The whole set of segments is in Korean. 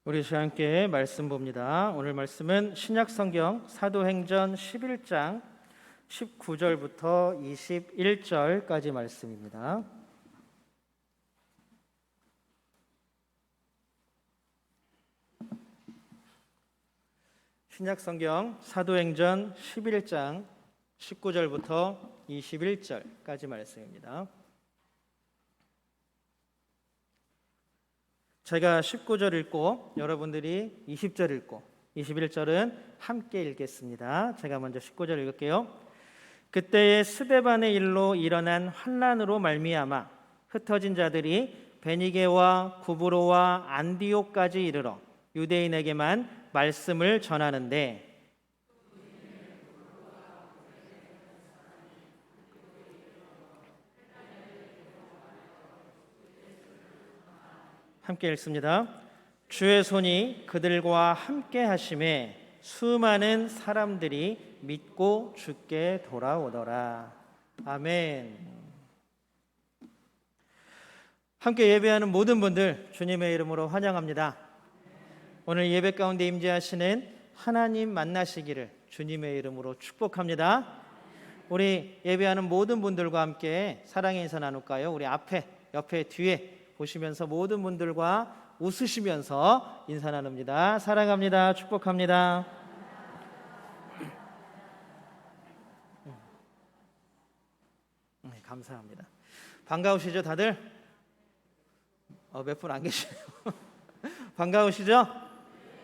우리 함께 말씀 봅니다. 오늘 말씀은 신약성경 사도행전 11장 19절부터 21절까지 말씀입니다. 신약성경 사도행전 11장 19절부터 21절까지 말씀입니다. 제가 19절 읽고 여러분들이 20절 읽고 21절은 함께 읽겠습니다. 제가 먼저 19절 읽을게요. 그때의 스데반의 일로 일어난 환난으로 말미암아 흩어진 자들이 베니게와 구브로와 안디옥까지 이르러 유대인에게만 말씀을 전하는데 함께 읽습니다. 주의 손이 그들과 함께 하심에 수많은 사람들이 믿고 주께 돌아오더라. 아멘. 함께 예배하는 모든 분들 주님의 이름으로 환영합니다. 오늘 예배 가운데 임재하시는 하나님 만나시기를 주님의 이름으로 축복합니다. 우리 예배하는 모든 분들과 함께 사랑의 인사 나눌까요? 우리 앞에, 옆에, 뒤에 보시면서 모든 분들과 웃으시면서 인사 나눕니다. 사랑합니다. 축복합니다. 네, 감사합니다. 반가우시죠 다들? 몇 분 안 계시네요. 반가우시죠?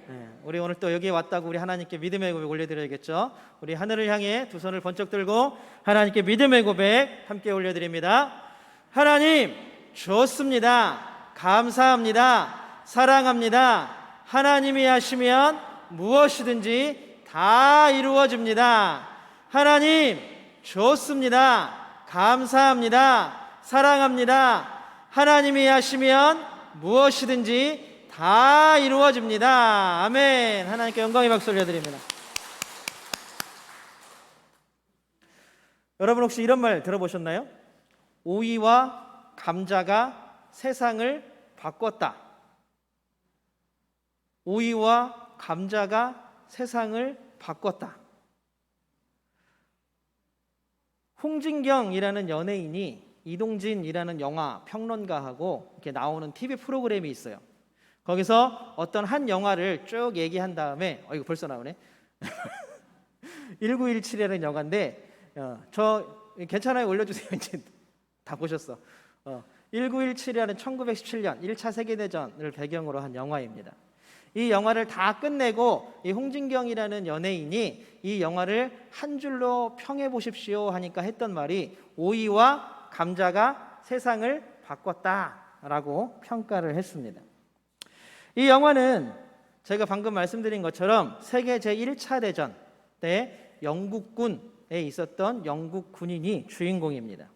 네, 우리 오늘 또 여기에 왔다고 우리 하나님께 믿음의 고백 올려드려야겠죠. 우리 하늘을 향해 두 손을 번쩍 들고 하나님께 믿음의 고백 함께 올려드립니다. 하나님 좋습니다. 감사합니다. 사랑합니다. 하나님이 하시면 무엇이든지 다 이루어집니다. 하나님 좋습니다. 감사합니다. 사랑합니다. 하나님이 하시면 무엇이든지 다 이루어집니다. 아멘. 하나님께 영광의 박수 올려드립니다. 여러분 혹시 이런 말 들어보셨나요? 오이와 감자가 세상을 바꿨다. 오이와 감자가 세상을 바꿨다. 홍진경이라는 연예인이 이동진이라는 영화 평론가하고 이렇게 나오는 TV 프로그램이 있어요. 거기서 어떤 한 영화를 쭉 얘기한 다음에 이거 벌써 나오네. 1917이라는 영화인데 저 괜찮아요? 올려주세요. 이제 다 보셨어. 1917이라는 1917년 1차 세계대전을 배경으로 한 영화입니다. 이 영화를 다 끝내고 이 홍진경이라는 연예인이 이 영화를 한 줄로 평해 보십시오 하니까 했던 말이 오이와 감자가 세상을 바꿨다라고 평가를 했습니다. 이 영화는 제가 방금 말씀드린 것처럼 세계 제1차 대전 때 영국군에 있었던 영국 군인이 주인공입니다.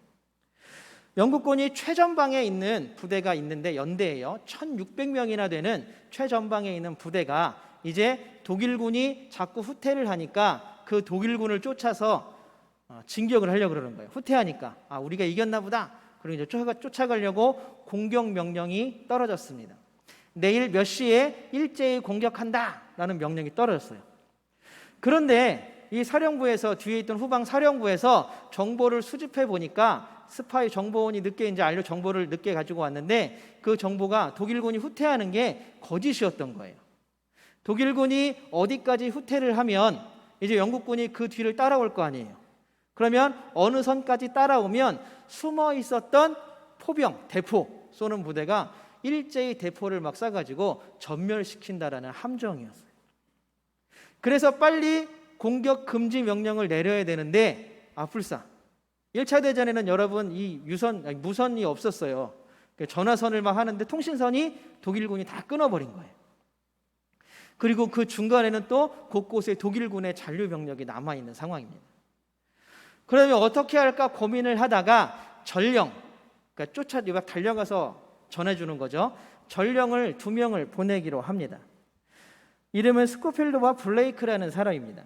영국군이 최전방에 있는 부대가 있는데 연대예요. 1600명이나 되는 최전방에 있는 부대가 이제 독일군이 자꾸 후퇴를 하니까 그 독일군을 쫓아서 진격을 하려고 그러는 거예요. 후퇴하니까 우리가 이겼나 보다. 그리고 이제 쫓아가려고 공격 명령이 떨어졌습니다. 내일 몇 시에 일제히 공격한다라는 명령이 떨어졌어요. 그런데 이 사령부에서 뒤에 있던 후방 사령부에서 정보를 수집해 보니까 스파이 정보원이 늦게 이제 정보를 늦게 가지고 왔는데 그 정보가 독일군이 후퇴하는 게 거짓이었던 거예요. 독일군이 어디까지 후퇴를 하면 이제 영국군이 그 뒤를 따라올 거 아니에요. 그러면 어느 선까지 따라오면 숨어 있었던 포병, 대포 쏘는 부대가 일제히 대포를 막 쏴가지고 전멸시킨다라는 함정이었어요. 그래서 빨리 공격 금지 명령을 내려야 되는데 불사 1차 대전에는 여러분 이 무선이 없었어요. 전화선을 막 하는데 통신선이 독일군이 다 끊어버린 거예요. 그리고 그 중간에는 또 곳곳에 독일군의 잔류 병력이 남아있는 상황입니다. 그러면 어떻게 할까 고민을 하다가 전령, 그러니까 달려가서 전해주는 거죠. 전령을 2명을 보내기로 합니다. 이름은 스코필드와 블레이크라는 사람입니다.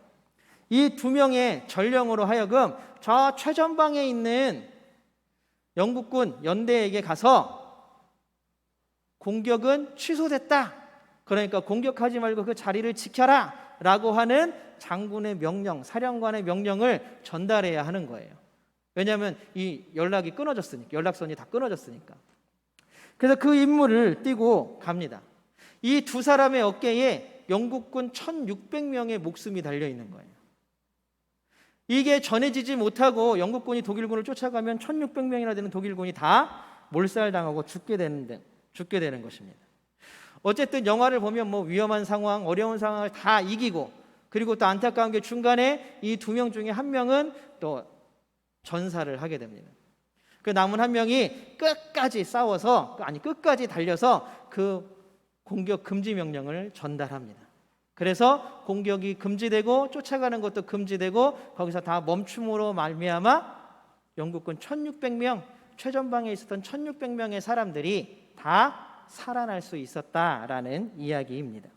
이 2명의 전령으로 하여금 저 최전방에 있는 영국군 연대에게 가서 공격은 취소됐다. 그러니까 공격하지 말고 그 자리를 지켜라 라고 하는 장군의 명령, 사령관의 명령을 전달해야 하는 거예요. 왜냐하면 이 연락이 끊어졌으니까, 연락선이 다 끊어졌으니까. 그래서 그 임무를 띠고 갑니다. 이 두 사람의 어깨에 영국군 1600명의 목숨이 달려 있는 거예요. 이게 전해지지 못하고 영국군이 독일군을 쫓아가면 1600명이나 되는 독일군이 다 몰살당하고 죽게 되는 것입니다. 어쨌든 영화를 보면 뭐 위험한 상황, 어려운 상황을 다 이기고, 그리고 또 안타까운 게 중간에 이 두 명 중에 한 명은 또 전사를 하게 됩니다. 그 남은 한 명이 끝까지 싸워서, 끝까지 달려서 그 공격 금지 명령을 전달합니다. 그래서 공격이 금지되고 쫓아가는 것도 금지되고 거기서 다 멈춤으로 말미암아 영국군 1600명, 최전방에 있었던 1600명의 사람들이 다 살아날 수 있었다라는 이야기입니다.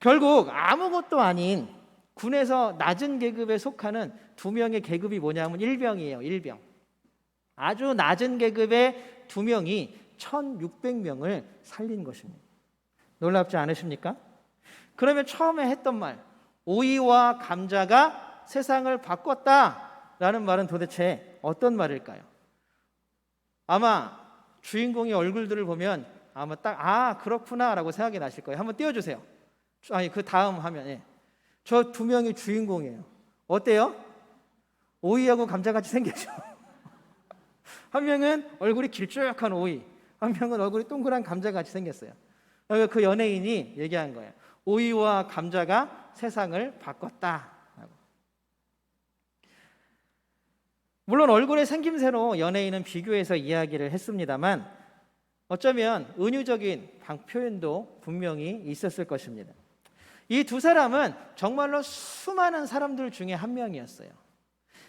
결국 아무것도 아닌 군에서 낮은 계급에 속하는 두 명의 계급이 뭐냐면 일병이에요. 일병. 아주 낮은 계급의 두 명이 1600명을 살린 것입니다. 놀랍지 않으십니까? 그러면 처음에 했던 말, 오이와 감자가 세상을 바꿨다라는 말은 도대체 어떤 말일까요? 아마 주인공의 얼굴들을 보면 아마 딱 그렇구나라고 생각이 나실 거예요. 한번 띄워주세요. 그 다음 화면에 저 두 명이 주인공이에요. 어때요? 오이하고 감자같이 생겼죠. 한 명은 얼굴이 길쭉한 오이, 한 명은 얼굴이 동그란 감자같이 생겼어요. 그 연예인이 얘기한 거예요. 오이와 감자가 세상을 바꿨다. 물론 얼굴의 생김새로 연예인은 비교해서 이야기를 했습니다만 어쩌면 은유적인 표현도 분명히 있었을 것입니다. 이 두 사람은 정말로 수많은 사람들 중에 한 명이었어요.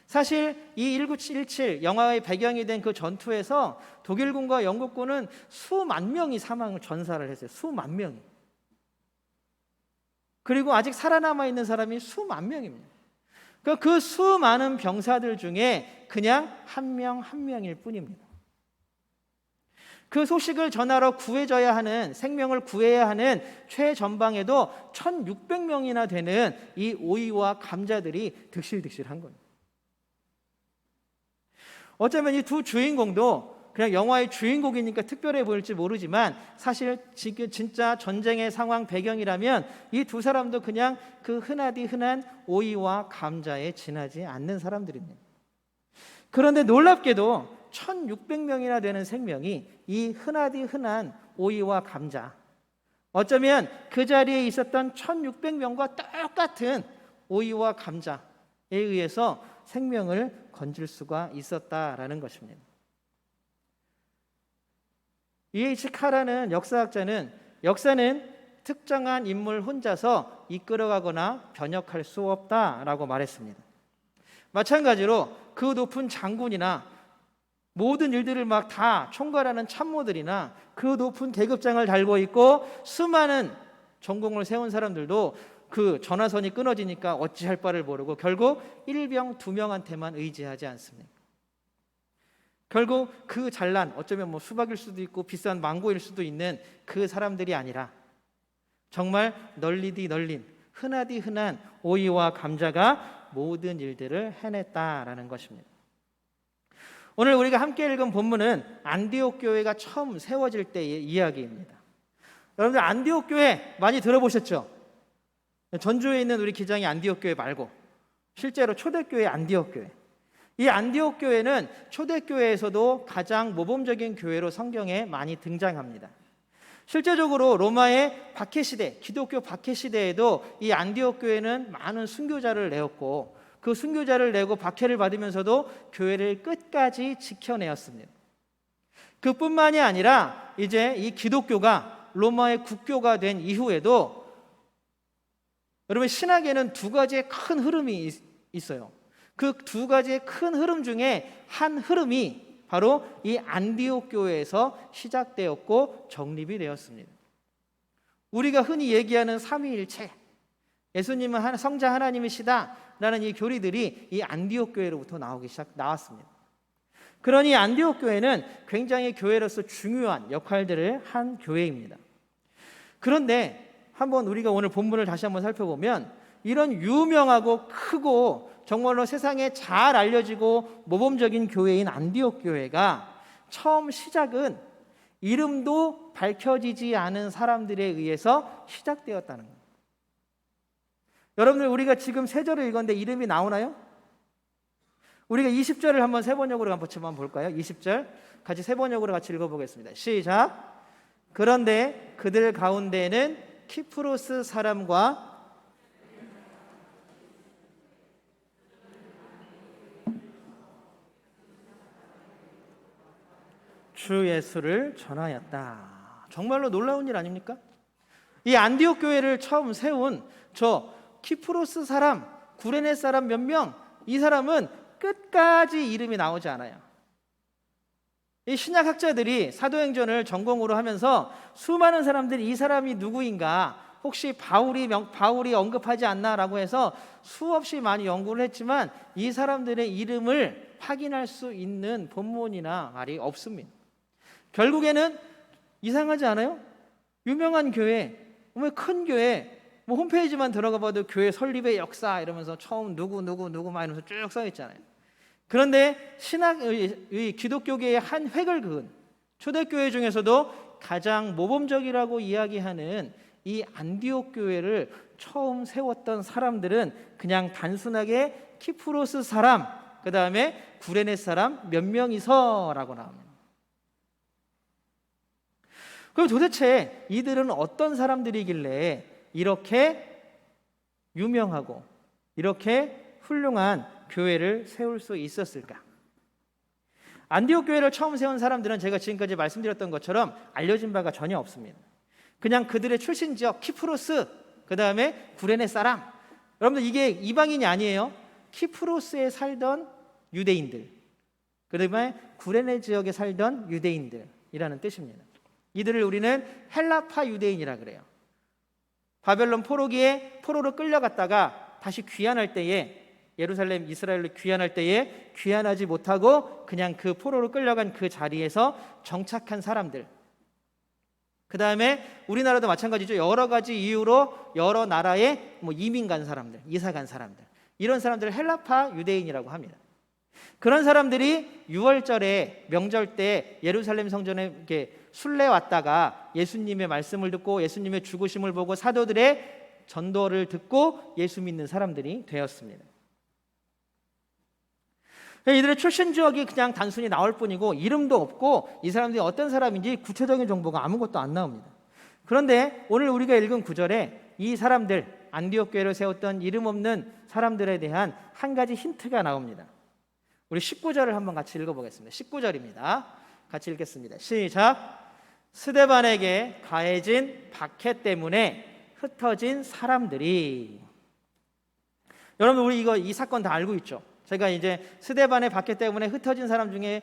사실 이 1917 영화의 배경이 된 그 전투에서 독일군과 영국군은 수만 명이 전사를 했어요. 수만 명이. 그리고 아직 살아남아 있는 사람이 수만 명입니다. 그 수많은 병사들 중에 그냥 한 명 한 명일 뿐입니다. 그 소식을 전하러 구해져야 하는, 생명을 구해야 하는 최전방에도 1600명이나 되는 이 오이와 감자들이 득실득실한 거예요. 어쩌면 이 두 주인공도 그냥 영화의 주인공이니까 특별해 보일지 모르지만 사실 지금 진짜 전쟁의 상황 배경이라면 이 두 사람도 그냥 그 흔하디 흔한 오이와 감자에 지나지 않는 사람들입니다. 그런데 놀랍게도 1600명이나 되는 생명이 이 흔하디 흔한 오이와 감자, 어쩌면 그 자리에 있었던 1600명과 똑같은 오이와 감자에 의해서 생명을 건질 수가 있었다라는 것입니다. E.H. 카라는 역사학자는 역사는 특정한 인물 혼자서 이끌어가거나 변혁할 수 없다라고 말했습니다. 마찬가지로 그 높은 장군이나 모든 일들을 막 다 총괄하는 참모들이나 그 높은 계급장을 달고 있고 수많은 전공을 세운 사람들도 그 전화선이 끊어지니까 어찌할 바를 모르고 결국 일병 두 명한테만 의지하지 않습니다. 결국 그 잘난, 어쩌면 뭐 수박일 수도 있고 비싼 망고일 수도 있는 그 사람들이 아니라 정말 널리디 널린, 흔하디 흔한 오이와 감자가 모든 일들을 해냈다라는 것입니다. 오늘 우리가 함께 읽은 본문은 안디옥 교회가 처음 세워질 때의 이야기입니다. 여러분들 안디옥 교회 많이 들어보셨죠? 전주에 있는 우리 기장이 안디옥 교회 말고 실제로 초대교회 안디옥 교회. 이 안디옥 교회는 초대교회에서도 가장 모범적인 교회로 성경에 많이 등장합니다. 실제적으로 로마의 박해시대, 기독교 박해시대에도 이 안디옥 교회는 많은 순교자를 내었고 그 순교자를 내고 박해를 받으면서도 교회를 끝까지 지켜내었습니다. 그뿐만이 아니라 이제 이 기독교가 로마의 국교가 된 이후에도 여러분 신학에는 두 가지의 큰 흐름이 있어요. 그 두 가지의 큰 흐름 중에 한 흐름이 바로 이 안디옥 교회에서 시작되었고 정립이 되었습니다. 우리가 흔히 얘기하는 삼위일체, 예수님은 성자 하나님이시다라는 이 교리들이 이 안디옥 교회로부터 나왔습니다. 그러니 안디옥 교회는 굉장히 교회로서 중요한 역할들을 한 교회입니다. 그런데 한번 우리가 오늘 본문을 다시 한번 살펴보면 이런 유명하고 크고 정말로 세상에 잘 알려지고 모범적인 교회인 안디옥 교회가 처음 시작은 이름도 밝혀지지 않은 사람들에 의해서 시작되었다는 거예요. 여러분들, 우리가 지금 세 절을 읽었는데 이름이 나오나요? 우리가 20절을 한번 세 번역으로 한번 볼까요? 20절 같이 세 번역으로 같이 읽어보겠습니다. 시작. 그런데 그들 가운데는 키프로스 사람과 주 예수를 전하였다. 정말로 놀라운 일 아닙니까? 이 안디옥 교회를 처음 세운 저 키프로스 사람, 구레네 사람 몇 명, 이 사람은 끝까지 이름이 나오지 않아요. 이 신약학자들이 사도행전을 전공으로 하면서 수많은 사람들이 이 사람이 누구인가, 혹시 바울이 언급하지 않나라고 해서 수없이 많이 연구를 했지만 이 사람들의 이름을 확인할 수 있는 본문이나 말이 없습니다. 결국에는 이상하지 않아요? 유명한 교회, 큰 교회, 홈페이지만 들어가 봐도 교회 설립의 역사 이러면서 처음 누구 막 이러면서 쭉 써 있잖아요. 그런데 이 기독교계의 한 획을 그은 초대교회 중에서도 가장 모범적이라고 이야기하는 이 안디옥 교회를 처음 세웠던 사람들은 그냥 단순하게 키프로스 사람, 그 다음에 구레네 사람 몇 명이서라고 나옵니다. 그럼 도대체 이들은 어떤 사람들이길래 이렇게 유명하고 이렇게 훌륭한 교회를 세울 수 있었을까? 안디옥 교회를 처음 세운 사람들은 제가 지금까지 말씀드렸던 것처럼 알려진 바가 전혀 없습니다. 그냥 그들의 출신 지역 키프로스, 그 다음에 구레네 사람, 여러분들 이게 이방인이 아니에요. 키프로스에 살던 유대인들, 그 다음에 구레네 지역에 살던 유대인들이라는 뜻입니다. 이들을 우리는 헬라파 유대인이라 그래요. 바벨론 포로로 끌려갔다가 다시 귀환할 때에, 예루살렘 이스라엘로 귀환할 때에 귀환하지 못하고 그냥 그 포로로 끌려간 그 자리에서 정착한 사람들, 그 다음에 우리나라도 마찬가지죠. 여러 가지 이유로 여러 나라에 이민 간 사람들, 이사 간 사람들, 이런 사람들을 헬라파 유대인이라고 합니다. 그런 사람들이 6월절에 명절 때 예루살렘 성전에 이렇게 순례 왔다가 예수님의 말씀을 듣고 예수님의 죽으심을 보고 사도들의 전도를 듣고 예수 믿는 사람들이 되었습니다. 이들의 출신 지역이 그냥 단순히 나올 뿐이고 이름도 없고 이 사람들이 어떤 사람인지 구체적인 정보가 아무것도 안 나옵니다. 그런데 오늘 우리가 읽은 구절에 이 사람들, 안디옥 교회를 세웠던 이름 없는 사람들에 대한 한 가지 힌트가 나옵니다. 우리 19절을 한번 같이 읽어보겠습니다. 19절입니다. 같이 읽겠습니다. 시작. 스데반에게 가해진 박해 때문에 흩어진 사람들이. 여러분, 우리 이 사건 다 알고 있죠? 제가 이제 스데반의 박해 때문에 흩어진 사람 중에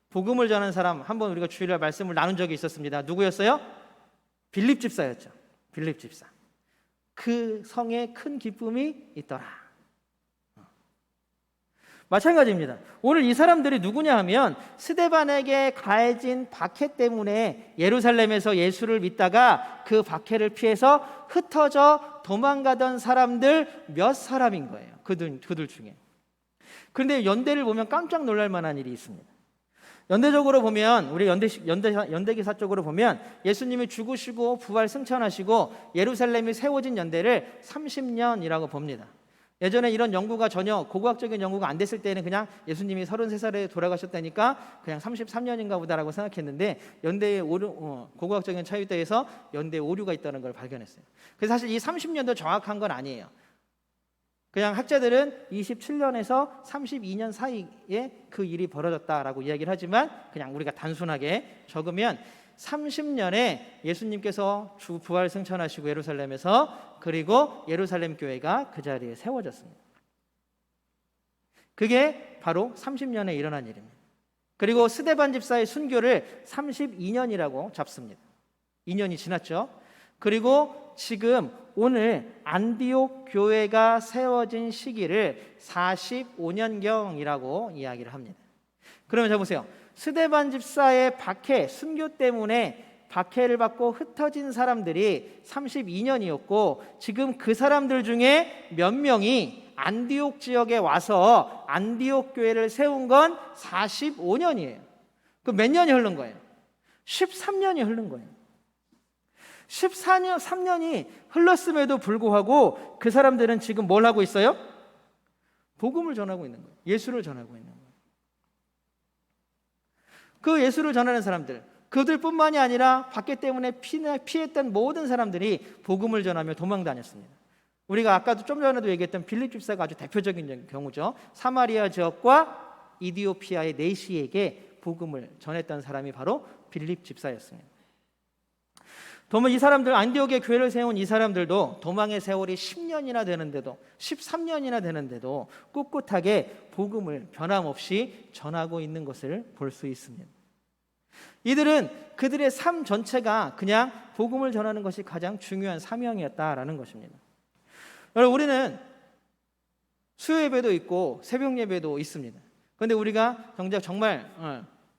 복음을 전하는 사람 한번 우리가 주일날 말씀을 나눈 적이 있었습니다. 누구였어요? 빌립 집사였죠. 빌립 집사. 그 성에 큰 기쁨이 있더라. 마찬가지입니다. 오늘 이 사람들이 누구냐 하면 스데반에게 가해진 박해 때문에 예루살렘에서 예수를 믿다가 그 박해를 피해서 흩어져 도망가던 사람들 몇 사람인 거예요. 그들 중에. 그런데 연대를 보면 깜짝 놀랄 만한 일이 있습니다. 연대적으로 보면, 우리 연대기사 쪽으로 보면 예수님이 죽으시고 부활 승천하시고 예루살렘이 세워진 연대를 30년이라고 봅니다. 예전에 이런 연구가 전혀 고고학적인 연구가 안 됐을 때는 그냥 예수님이 33살에 돌아가셨다니까 그냥 33년인가 보다라고 생각했는데 연대의 고고학적인 차이대에서 연대의 오류가 있다는 걸 발견했어요. 그래서 사실 이 30년도 정확한 건 아니에요. 그냥 학자들은 27년에서 32년 사이에 그 일이 벌어졌다라고 이야기를 하지만 그냥 우리가 단순하게 적으면 30년에 예수님께서 부활 승천하시고 예루살렘에서, 그리고 예루살렘 교회가 그 자리에 세워졌습니다. 그게 바로 30년에 일어난 일입니다. 그리고 스데반 집사의 순교를 32년이라고 잡습니다. 2년이 지났죠. 그리고 지금 오늘 안디옥 교회가 세워진 시기를 45년경이라고 이야기를 합니다. 그러면 자 보세요. 스데반 집사의 박해, 순교 때문에 박해를 받고 흩어진 사람들이 32년이었고 지금 그 사람들 중에 몇 명이 안디옥 지역에 와서 안디옥 교회를 세운 건 45년이에요. 그 몇 년이 흐른 거예요? 13년이 흐른 거예요. 13년이 흘렀음에도 불구하고 그 사람들은 지금 뭘 하고 있어요? 복음을 전하고 있는 거예요. 예수를 전하고 있는 거예요. 그 예수를 전하는 사람들, 그들뿐만이 아니라 박해 때문에 피했던 모든 사람들이 복음을 전하며 도망 다녔습니다. 우리가 아까도 좀 전에도 얘기했던 빌립 집사가 아주 대표적인 경우죠. 사마리아 지역과 이디오피아의 내시에게 복음을 전했던 사람이 바로 빌립 집사였습니다. 이 사람들, 안디옥에 교회를 세운 이 사람들도 도망의 세월이 10년이나 되는데도 13년이나 되는데도 꿋꿋하게 복음을 변함없이 전하고 있는 것을 볼 수 있습니다. 이들은 그들의 삶 전체가 그냥 복음을 전하는 것이 가장 중요한 사명이었다라는 것입니다. 여러분, 우리는 수요 예배도 있고 새벽 예배도 있습니다. 그런데 우리가 정말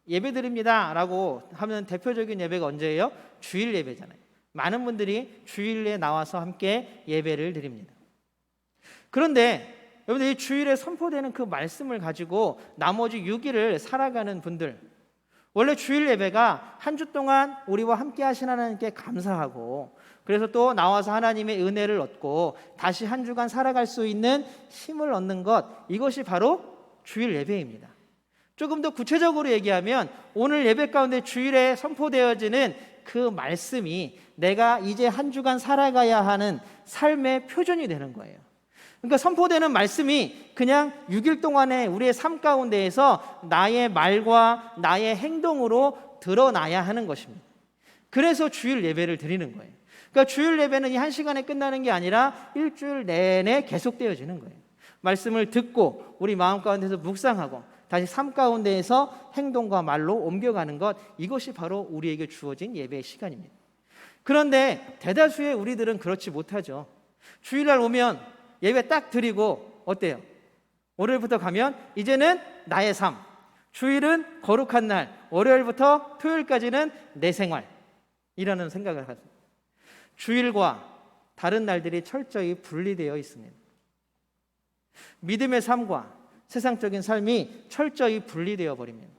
예배 드립니다라고 하면 대표적인 예배가 언제예요? 주일 예배잖아요. 많은 분들이 주일에 나와서 함께 예배를 드립니다. 그런데 여러분들, 이 주일에 선포되는 그 말씀을 가지고 나머지 6일을 살아가는 분들, 원래 주일 예배가 한 주 동안 우리와 함께 하신 하나님께 감사하고, 그래서 또 나와서 하나님의 은혜를 얻고 다시 한 주간 살아갈 수 있는 힘을 얻는 것, 이것이 바로 주일 예배입니다. 조금 더 구체적으로 얘기하면 오늘 예배 가운데 주일에 선포되어지는 그 말씀이 내가 이제 한 주간 살아가야 하는 삶의 표준이 되는 거예요. 그러니까 선포되는 말씀이 그냥 6일 동안의 우리의 삶 가운데에서 나의 말과 나의 행동으로 드러나야 하는 것입니다. 그래서 주일 예배를 드리는 거예요. 그러니까 주일 예배는 이 한 시간에 끝나는 게 아니라 일주일 내내 계속되어지는 거예요. 말씀을 듣고 우리 마음 가운데서 묵상하고 다시 삶 가운데에서 행동과 말로 옮겨가는 것, 이것이 바로 우리에게 주어진 예배의 시간입니다. 그런데 대다수의 우리들은 그렇지 못하죠. 주일날 오면 예배 딱 드리고 어때요? 월요일부터 가면 이제는 나의 삶, 주일은 거룩한 날, 월요일부터 토요일까지는 내 생활이라는 생각을 하죠. 주일과 다른 날들이 철저히 분리되어 있습니다. 믿음의 삶과 세상적인 삶이 철저히 분리되어 버립니다.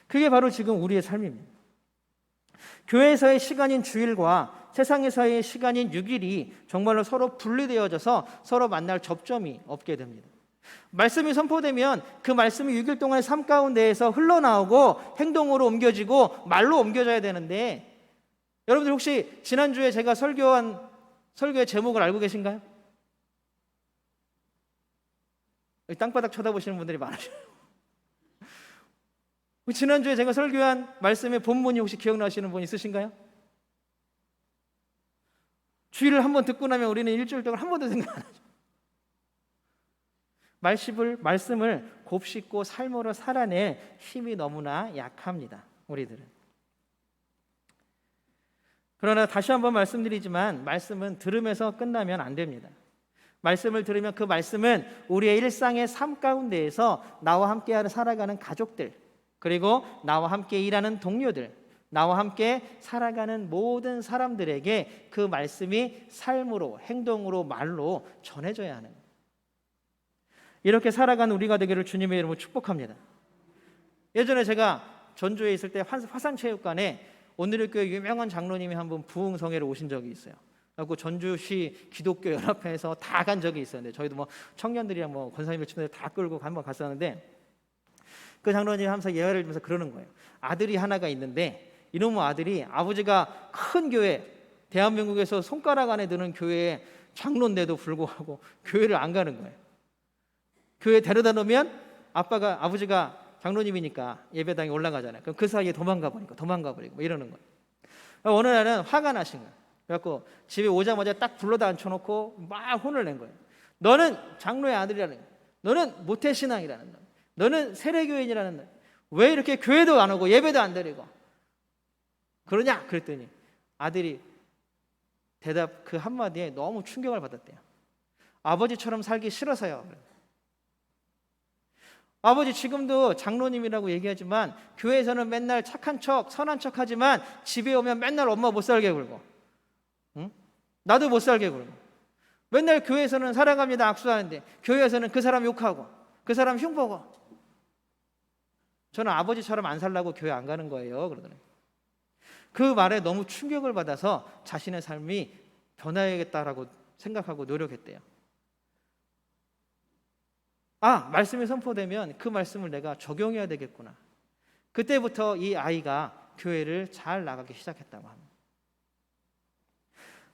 그게 바로 지금 우리의 삶입니다. 교회에서의 시간인 주일과 세상에서의 시간인 6일이 정말로 서로 분리되어져서 서로 만날 접점이 없게 됩니다. 말씀이 선포되면 그 말씀이 6일 동안의 삶 가운데에서 흘러나오고 행동으로 옮겨지고 말로 옮겨져야 되는데, 여러분들 혹시 지난주에 제가 설교한 설교의 제목을 알고 계신가요? 땅바닥 쳐다보시는 분들이 많으셔요. 지난주에 제가 설교한 말씀의 본문이 혹시 기억나시는 분 있으신가요? 주일을 한번 듣고 나면 우리는 일주일 동안 한 번도 생각 안 하죠. 말씀을 곱씹고 삶으로 살아낼 힘이 너무나 약합니다, 우리들은. 그러나 다시 한번 말씀드리지만 말씀은 들으면서 끝나면 안 됩니다. 말씀을 들으면 그 말씀은 우리의 일상의 삶 가운데에서 나와 함께 살아가는 가족들, 그리고 나와 함께 일하는 동료들, 나와 함께 살아가는 모든 사람들에게 그 말씀이 삶으로, 행동으로, 말로 전해져야 하는 거예요. 이렇게 살아가는 우리가 되기를 주님의 이름으로 축복합니다. 예전에 제가 전주에 있을 때 화산체육관에 오늘의 교회 유명한 장로님이 한 분 부흥성회를 오신 적이 있어요. 그리고 전주시 기독교 연합회에서 다 간 적이 있었는데, 저희도 뭐 청년들이랑 뭐 권사님들 친구들 다 끌고 한번 갔었는데, 그 장로님이 항상 예화를 들면서 그러는 거예요. 아들이 하나가 있는데 이놈의 아들이 아버지가 큰 교회, 대한민국에서 손가락 안에 드는 교회에 장로인데도 불구하고 교회를 안 가는 거예요. 교회 데려다 놓으면 아버지가 장로님이니까 예배당에 올라가잖아요. 그럼 그 사이에 도망가 버리고 뭐 이러는 거예요. 어느 날은 화가 나신 거예요. 그래갖고 집에 오자마자 딱 불러다 앉혀놓고 막 혼을 낸 거예요. 너는 장로의 아들이라는 거예요. 너는 모태신앙이라는 거예요. 너는 세례교인이라는 거예요. 왜 이렇게 교회도 안 오고 예배도 안 드리고 그러냐? 그랬더니 아들이 대답 그 한마디에 너무 충격을 받았대요. 아버지처럼 살기 싫어서요. 아버지 지금도 장로님이라고 얘기하지만 교회에서는 맨날 착한 척, 선한 척 하지만 집에 오면 맨날 엄마 못 살게 굴고, 응? 나도 못 살게 굴고, 맨날 교회에서는 사랑합니다 악수하는데 교회에서는 그 사람 욕하고 그 사람 흉보고. 저는 아버지처럼 안 살라고 교회 안 가는 거예요. 그러더니 그 말에 너무 충격을 받아서 자신의 삶이 변화해야겠다라고 생각하고 노력했대요. 말씀이 선포되면 그 말씀을 내가 적용해야 되겠구나. 그때부터 이 아이가 교회를 잘 나가기 시작했다고 합니다.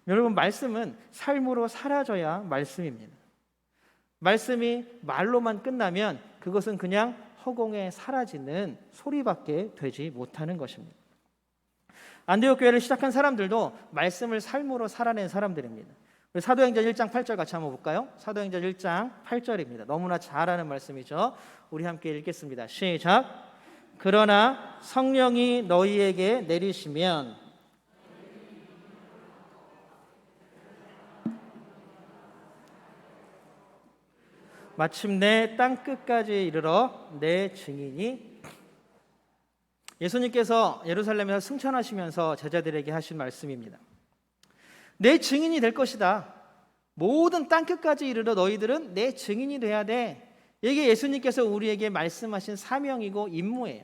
여러분, 말씀은 삶으로 사라져야 말씀입니다. 말씀이 말로만 끝나면 그것은 그냥 허공에 사라지는 소리밖에 되지 못하는 것입니다. 안디옥 교회를 시작한 사람들도 말씀을 삶으로 살아낸 사람들입니다. 사도행전 1장 8절 같이 한번 볼까요? 사도행전 1장 8절입니다. 너무나 잘 아는 말씀이죠. 우리 함께 읽겠습니다. 시작. 그러나 성령이 너희에게 내리시면 마침내 땅끝까지 이르러 내 증인이. 예수님께서 예루살렘에서 승천하시면서 제자들에게 하신 말씀입니다. 내 증인이 될 것이다. 모든 땅끝까지 이르러 너희들은 내 증인이 돼야 돼. 이게 예수님께서 우리에게 말씀하신 사명이고 임무예요.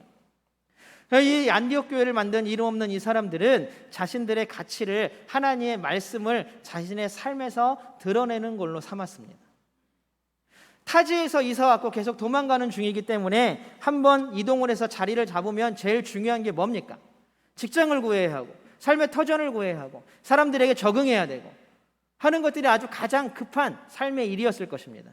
이 안디옥 교회를 만든 이름 없는 이 사람들은 자신들의 가치를, 하나님의 말씀을 자신의 삶에서 드러내는 걸로 삼았습니다. 타지에서 이사 왔고 계속 도망가는 중이기 때문에 한번 이동을 해서 자리를 잡으면 제일 중요한 게 뭡니까? 직장을 구해야 하고 삶의 터전을 구해야 하고 사람들에게 적응해야 되고 하는 것들이 아주 가장 급한 삶의 일이었을 것입니다.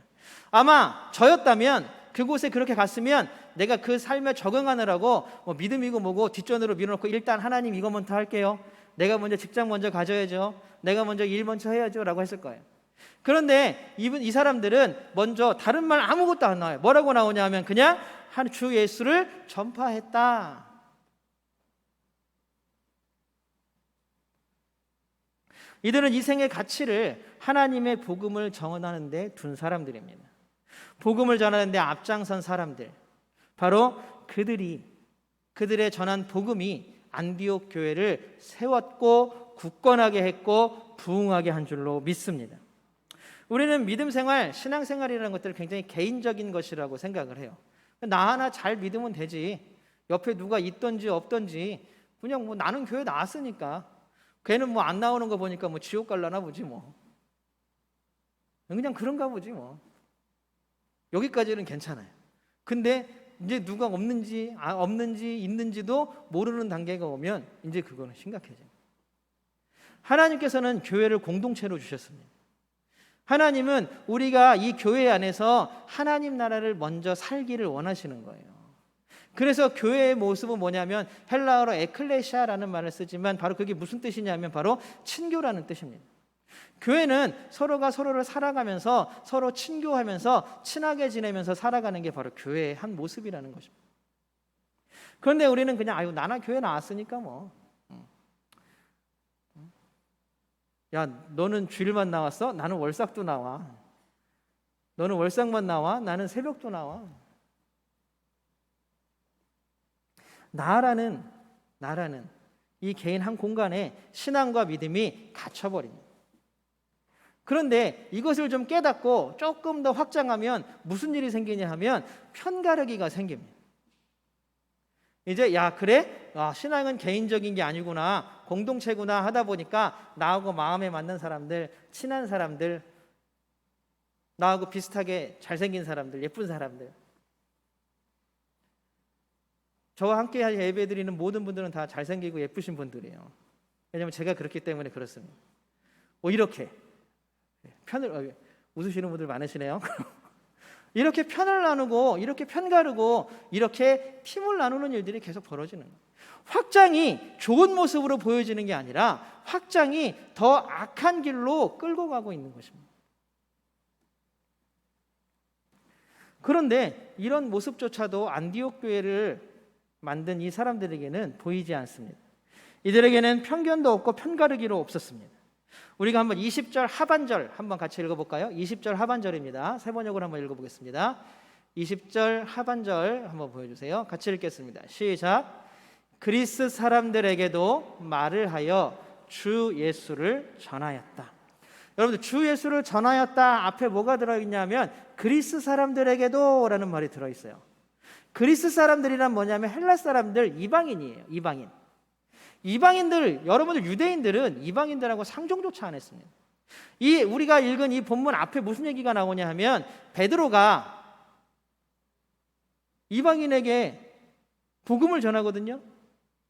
아마 저였다면 그곳에 그렇게 갔으면 내가 그 삶에 적응하느라고 믿음이고 뭐고 뒷전으로 밀어놓고 일단 하나님 이거 먼저 할게요. 내가 먼저 직장 먼저 가져야죠. 내가 먼저 일 먼저 해야죠 라고 했을 거예요. 그런데 이 사람들은 먼저 다른 말 아무것도 안 나와요. 뭐라고 나오냐 하면 그냥 주 예수를 전파했다. 이들은 이 생의 가치를 하나님의 복음을 전하는 데 둔 사람들입니다. 복음을 전하는 데 앞장선 사람들, 바로 그들의 전한 복음이 안디옥 교회를 세웠고 굳건하게 했고 부흥하게 한 줄로 믿습니다. 우리는 믿음 생활, 신앙 생활이라는 것들을 굉장히 개인적인 것이라고 생각을 해요. 나 하나 잘 믿으면 되지. 옆에 누가 있던지 없던지 그냥 나는 교회 나왔으니까 걔는 안 나오는 거 보니까 지옥 갈라나 보지 그냥 그런가 보지 여기까지는 괜찮아요. 근데 이제 누가 없는지 있는지도 모르는 단계가 오면 이제 그거는 심각해져요. 하나님께서는 교회를 공동체로 주셨습니다. 하나님은 우리가 이 교회 안에서 하나님 나라를 먼저 살기를 원하시는 거예요. 그래서 교회의 모습은 뭐냐면 헬라어로 에클레시아라는 말을 쓰지만 바로 그게 무슨 뜻이냐면 바로 친교라는 뜻입니다. 교회는 서로가 서로를 살아가면서 서로 친교하면서 친하게 지내면서 살아가는 게 바로 교회의 한 모습이라는 것입니다. 그런데 우리는 그냥 나나 교회 나왔으니까 야, 너는 주일만 나왔어? 나는 월삭도 나와. 너는 월삭만 나와? 나는 새벽도 나와. 나라는 이 개인 한 공간에 신앙과 믿음이 갇혀버립니다. 그런데 이것을 좀 깨닫고 조금 더 확장하면 무슨 일이 생기냐 하면 편가르기가 생깁니다. 이제 그래? 신앙은 개인적인 게 아니구나, 공동체구나 하다 보니까 나하고 마음에 맞는 사람들, 친한 사람들, 나하고 비슷하게 잘생긴 사람들, 예쁜 사람들, 저와 함께 예배드리는 모든 분들은 다 잘생기고 예쁘신 분들이에요. 왜냐하면 제가 그렇기 때문에 그렇습니다. 이렇게 웃으시는 분들 많으시네요. 이렇게 편을 나누고 이렇게 편가르고 이렇게 팀을 나누는 일들이 계속 벌어지는 거예요. 확장이 좋은 모습으로 보여지는 게 아니라 확장이 더 악한 길로 끌고 가고 있는 것입니다. 그런데 이런 모습조차도 안디옥 교회를 만든 이 사람들에게는 보이지 않습니다. 이들에게는 편견도 없고 편가르기도 없었습니다. 우리가 한번 20절 하반절 한번 같이 읽어볼까요? 20절 하반절입니다. 세 번역으로 한번 읽어보겠습니다. 20절 하반절 한번 보여주세요. 같이 읽겠습니다. 시작. 그리스 사람들에게도 말을 하여 주 예수를 전하였다. 여러분들, 주 예수를 전하였다 앞에 뭐가 들어있냐면 그리스 사람들에게도 라는 말이 들어있어요. 그리스 사람들이란 뭐냐면 헬라 사람들, 이방인이에요. 이방인들, 여러분들 유대인들은 이방인들하고 상종조차 안 했습니다. 우리가 읽은 이 본문 앞에 무슨 얘기가 나오냐 하면 베드로가 이방인에게 복음을 전하거든요.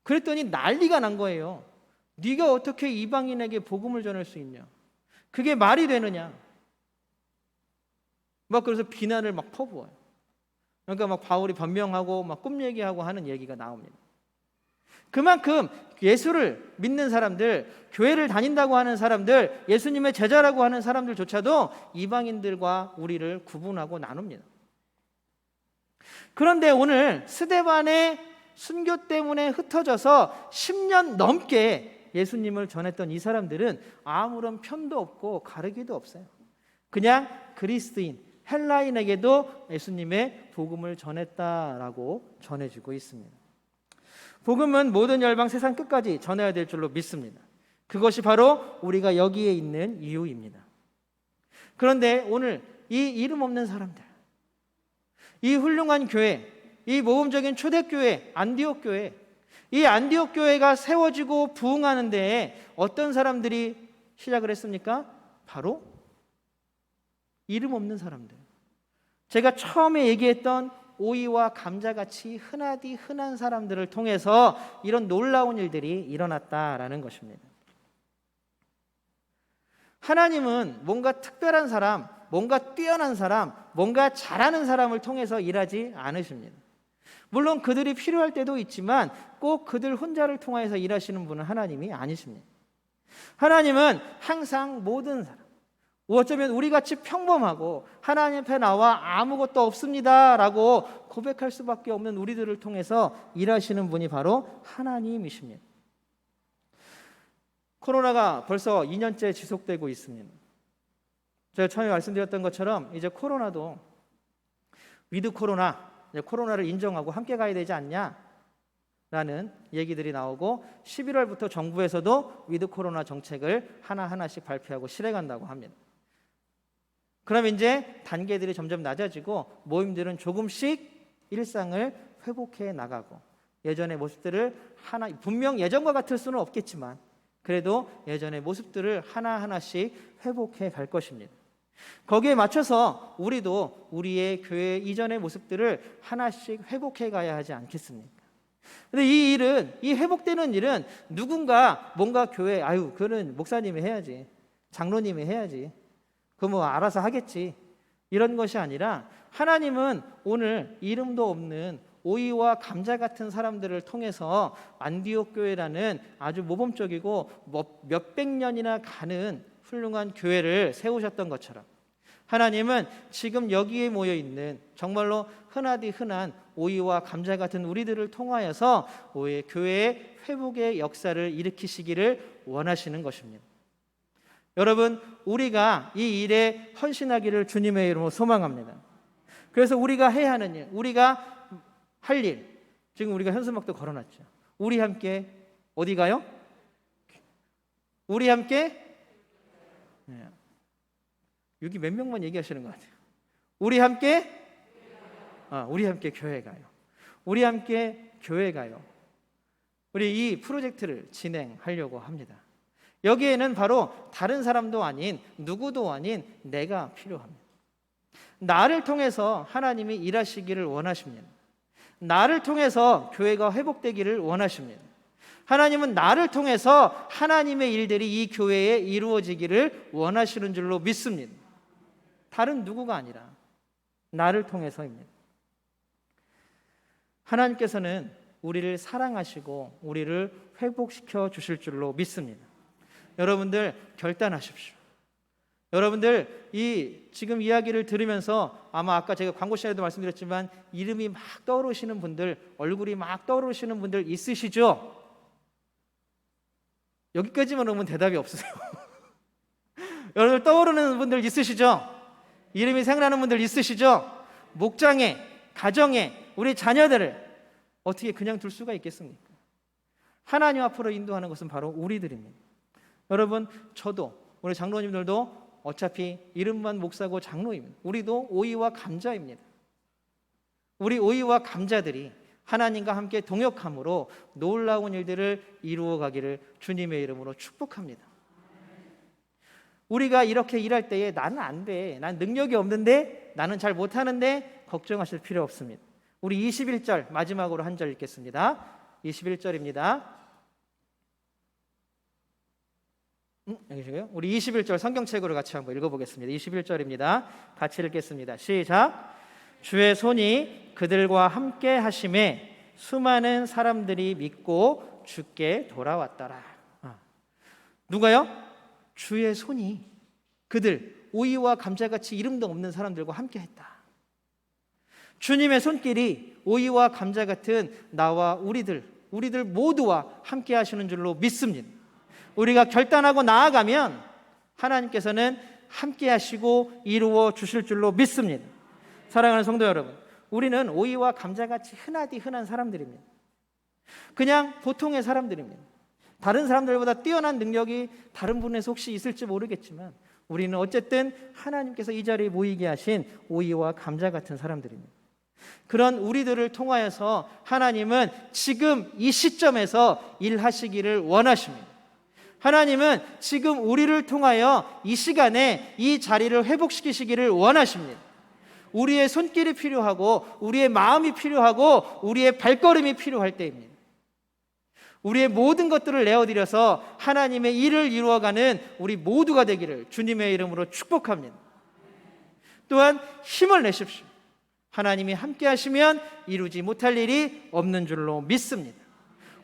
그랬더니 난리가 난 거예요. 네가 어떻게 이방인에게 복음을 전할 수 있냐? 그게 말이 되느냐? 막 그래서 비난을 막 퍼부어요. 그러니까 막 바울이 변명하고 막 꿈 얘기하고 하는 얘기가 나옵니다. 그만큼 예수를 믿는 사람들, 교회를 다닌다고 하는 사람들, 예수님의 제자라고 하는 사람들조차도 이방인들과 우리를 구분하고 나눕니다. 그런데 오늘 스데반의 순교 때문에 흩어져서 10년 넘게 예수님을 전했던 이 사람들은 아무런 편도 없고 가르기도 없어요. 그냥 그리스도인, 헬라인에게도 예수님의 복음을 전했다라고 전해지고 있습니다. 복음은 모든 열방 세상 끝까지 전해야 될 줄로 믿습니다. 그것이 바로 우리가 여기에 있는 이유입니다. 그런데 오늘 이 이름 없는 사람들, 이 훌륭한 교회, 이 모범적인 초대교회, 안디옥 교회, 이 안디옥 교회가 세워지고 부흥하는 데에 어떤 사람들이 시작을 했습니까? 바로 이름 없는 사람들. 제가 처음에 얘기했던 오이와 감자같이 흔하디 흔한 사람들을 통해서 이런 놀라운 일들이 일어났다라는 것입니다. 하나님은 뭔가 특별한 사람, 뭔가 뛰어난 사람, 뭔가 잘하는 사람을 통해서 일하지 않으십니다. 물론 그들이 필요할 때도 있지만 꼭 그들 혼자를 통해서 일하시는 분은 하나님이 아니십니다. 하나님은 항상 모든 사람, 어쩌면 우리같이 평범하고 하나님 앞에 나와 아무것도 없습니다 라고 고백할 수밖에 없는 우리들을 통해서 일하시는 분이 바로 하나님이십니다. 코로나가 벌써 2년째 지속되고 있습니다. 제가 처음에 말씀드렸던 것처럼 이제 코로나도 위드 코로나, 코로나를 인정하고 함께 가야 되지 않냐 라는 얘기들이 나오고 11월부터 정부에서도 위드 코로나 정책을 하나하나씩 발표하고 실행한다고 합니다. 그럼 이제 단계들이 점점 낮아지고 모임들은 조금씩 일상을 회복해 나가고 예전의 모습들을 분명 예전과 같을 수는 없겠지만 그래도 예전의 모습들을 하나하나씩 회복해 갈 것입니다. 거기에 맞춰서 우리도 우리의 교회 이전의 모습들을 하나씩 회복해 가야 하지 않겠습니까? 근데 이 회복되는 일은 누군가 뭔가 교회, 그거는 목사님이 해야지, 장로님이 해야지, 그거 뭐 알아서 하겠지, 이런 것이 아니라 하나님은 오늘 이름도 없는 오이와 감자 같은 사람들을 통해서 안디옥 교회라는 아주 모범적이고 몇백 년이나 가는 훌륭한 교회를 세우셨던 것처럼 하나님은 지금 여기에 모여 있는 정말로 흔하디 흔한 오이와 감자 같은 우리들을 통하여서 교회의 회복의 역사를 일으키시기를 원하시는 것입니다. 여러분, 우리가 이 일에 헌신하기를 주님의 이름으로 소망합니다. 그래서 우리가 해야 하는 일, 우리가 할 일, 지금 우리가 현수막도 걸어놨죠. 우리 함께 어디 가요? 우리 함께, 여기 몇 명만 얘기하시는 것 같아요. 우리 함께 교회 가요. 우리 함께 교회 가요. 우리 이 프로젝트를 진행하려고 합니다. 여기에는 바로 다른 사람도 아닌 누구도 아닌 내가 필요합니다. 나를 통해서 하나님이 일하시기를 원하십니다. 나를 통해서 교회가 회복되기를 원하십니다. 하나님은 나를 통해서 하나님의 일들이 이 교회에 이루어지기를 원하시는 줄로 믿습니다. 다른 누구가 아니라 나를 통해서입니다. 하나님께서는 우리를 사랑하시고 우리를 회복시켜 주실 줄로 믿습니다. 여러분들 결단하십시오. 여러분들 지금 이야기를 들으면서 아마 아까 제가 광고 시간에도 말씀드렸지만 이름이 막 떠오르시는 분들, 얼굴이 막 떠오르시는 분들 있으시죠? 여기까지만 오면 대답이 없으세요. 여러분들 떠오르는 분들 있으시죠? 이름이 생각나는 분들 있으시죠? 목장에, 가정에 우리 자녀들을 어떻게 그냥 둘 수가 있겠습니까? 하나님 앞으로 인도하는 것은 바로 우리들입니다. 여러분, 저도 우리 장로님들도 어차피 이름만 목사고 장로입니다. 우리도 오이와 감자입니다. 우리 오이와 감자들이 하나님과 함께 동역함으로 놀라운 일들을 이루어 가기를 주님의 이름으로 축복합니다. 우리가 이렇게 일할 때에 나는 안 돼, 난 능력이 없는데, 나는 잘 못하는데 걱정하실 필요 없습니다. 우리 21절 마지막으로 한 절 읽겠습니다. 21절입니다. 여기시고요. 우리 21절 성경책으로 같이 한번 읽어보겠습니다. 21절입니다. 같이 읽겠습니다. 시작. 주의 손이 그들과 함께 하심에 수많은 사람들이 믿고 주께 돌아왔더라. 누가요? 주의 손이 그들 오이와 감자같이 이름도 없는 사람들과 함께 했다. 주님의 손길이 오이와 감자 같은 나와 우리들 모두와 함께 하시는 줄로 믿습니다. 우리가 결단하고 나아가면 하나님께서는 함께 하시고 이루어 주실 줄로 믿습니다. 사랑하는 성도 여러분, 우리는 오이와 감자같이 흔하디 흔한 사람들입니다. 그냥 보통의 사람들입니다. 다른 사람들보다 뛰어난 능력이 다른 분에서 혹시 있을지 모르겠지만 우리는 어쨌든 하나님께서 이 자리에 모이게 하신 오이와 감자 같은 사람들입니다. 그런 우리들을 통하여서 하나님은 지금 이 시점에서 일하시기를 원하십니다. 하나님은 지금 우리를 통하여 이 시간에 이 자리를 회복시키시기를 원하십니다. 우리의 손길이 필요하고 우리의 마음이 필요하고 우리의 발걸음이 필요할 때입니다. 우리의 모든 것들을 내어드려서 하나님의 일을 이루어가는 우리 모두가 되기를 주님의 이름으로 축복합니다. 또한 힘을 내십시오. 하나님이 함께 하시면 이루지 못할 일이 없는 줄로 믿습니다.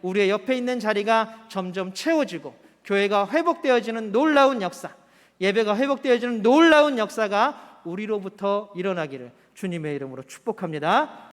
우리의 옆에 있는 자리가 점점 채워지고 교회가 회복되어지는 놀라운 역사, 예배가 회복되어지는 놀라운 역사가 우리로부터 일어나기를 주님의 이름으로 축복합니다.